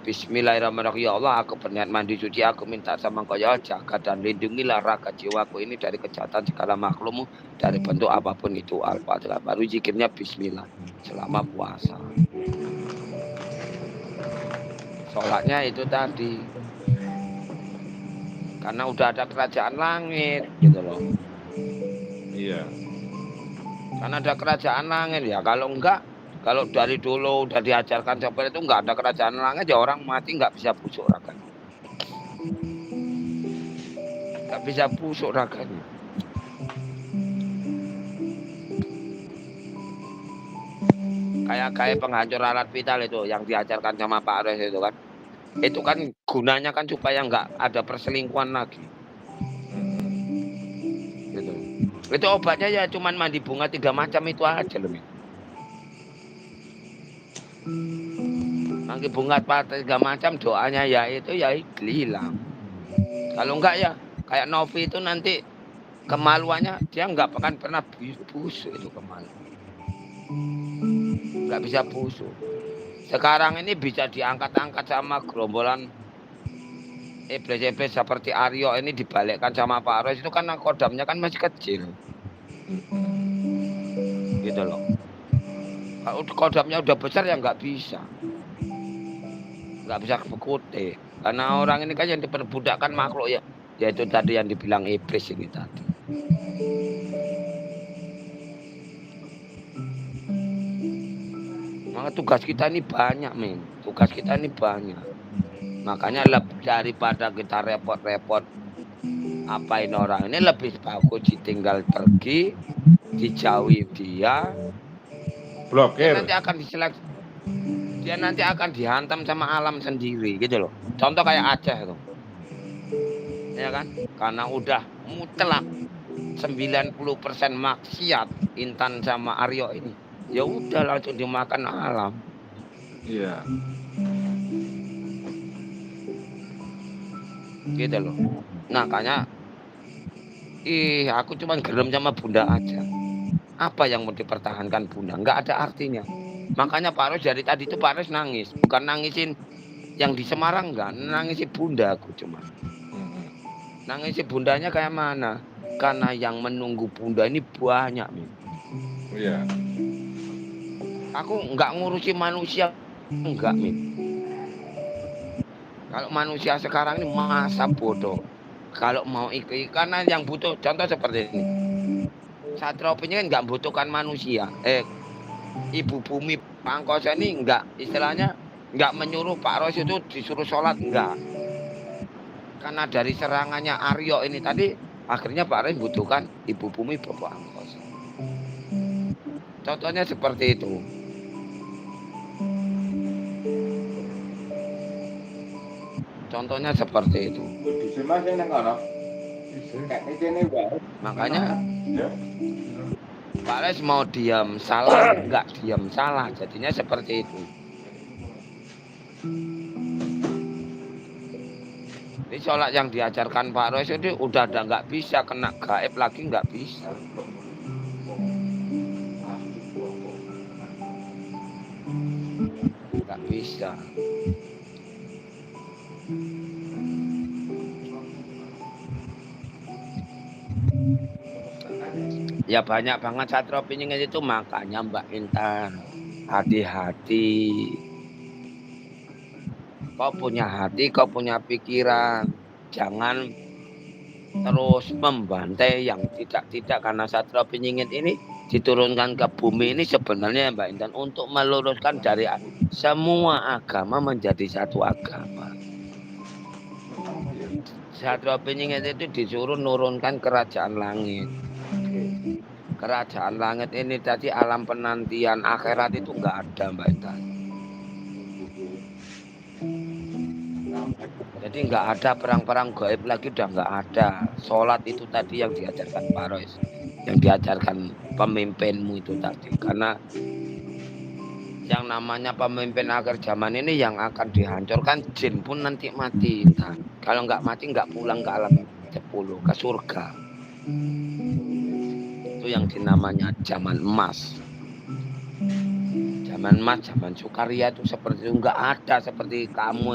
Bismillahirrahmanirrahim. Ya Allah, aku berniat mandi suci, aku minta sama Engkau ya jaga dan lindungilah raga jiwaku ini dari kejahatan segala makhlukmu, dari bentuk apapun itu. Al-Fatihah. Baru zikirnya Bismillah selama puasa. Sholatnya itu tadi. Karena udah ada kerajaan langit gitu loh. Iya. Karena ada kerajaan langit ya. Kalau enggak, kalau dari dulu udah diajarkan seperti itu enggak ada kerajaan langit ya orang mati enggak bisa busuk raganya. Enggak bisa busuk raganya. Kayak penghancur alat vital itu yang diajarkan sama Pak Ares itu kan. Itu kan gunanya kan supaya enggak ada perselingkuhan lagi. Gitu. Itu obatnya ya cuman mandi bunga 3 macam itu aja loh. Mandi bunga 3 macam doanya ya itu ya hilang. Kalau enggak ya kayak Novi itu nanti kemaluannya dia enggak akan pernah busuk itu kemaluan. Enggak bisa busuk. Sekarang ini bisa diangkat-angkat sama gerombolan iblis-iblis seperti Aryo ini dibalikkan sama Pak Ares itu kan kodamnya kan masih kecil. Gitu loh. Kalau kodamnya udah besar ya nggak bisa. Nggak bisa berkutik. Karena orang ini kan yang diperbudakkan makhluk ya. Yaitu tadi yang dibilang iblis ini tadi. Maka tugas kita ini banyak, men. Tugas kita ini banyak. Makanya daripada kita repot-repot apain orang ini lebih bagus ditinggal pergi, dijauhi dia. Blokir. Dia nanti akan dihantam sama alam sendiri gitu loh. Contoh kayak Aceh tuh. Ya kan? Karena udah mutlak 90% maksiat Intan sama Aryo ini. Ya udah langsung dimakan alam. Iya. Gitu loh. Makanya aku cuma gerem sama Bunda aja. Apa yang mau dipertahankan Bunda? Nggak ada artinya. Makanya Pak Ares dari tadi itu Pak Ares nangis. Bukan nangisin yang di Semarang enggak. Nangisin Bunda aku cuma. Nangisin Bundanya kayak mana? Karena yang menunggu Bunda ini banyak. Iya. Aku nggak ngurusi manusia. Enggak, Min. Kalau manusia sekarang ini masa bodoh. Kalau mau karena yang butuh contoh seperti ini. Satropi ini kan nggak butuhkan manusia. Ibu Bumi Pangkosa ini enggak, istilahnya enggak menyuruh Pak Ros itu disuruh sholat, enggak. Karena dari serangannya Aryo ini tadi, akhirnya Pak Ros butuhkan Ibu Bumi Bapak Pangkosa. Contohnya seperti itu. Contohnya seperti itu. Makanya Pak Les mau diam salah, enggak diam salah. Jadinya seperti itu. Ini sholat yang diajarkan Pak Ros itu udah nggak bisa kena gaib lagi, nggak bisa. Nggak bisa. Ya banyak banget satro piningin itu, makanya Mbak Intan hati-hati. Kau punya hati, kau punya pikiran. Jangan terus membantai yang tidak-tidak, karena satro piningin ini diturunkan ke bumi ini sebenarnya Mbak Intan untuk meluruskan dari semua agama menjadi satu agama. Satro piningin itu disuruh nurunkan kerajaan langit. Kerajaan langit ini tadi alam penantian, akhirat itu enggak ada Mbak Intan. Jadi enggak ada perang-perang gaib lagi, udah enggak ada. Sholat itu tadi yang diajarkan Pak Ros, yang diajarkan pemimpinmu itu tadi. Karena yang namanya pemimpin akhir zaman ini yang akan dihancurkan jin pun nanti mati Intan. Kalau enggak mati enggak pulang ke alam 10, ke surga. Yang dinamanya zaman emas. Zaman emas, zaman Sukaria itu seperti itu, enggak ada seperti kamu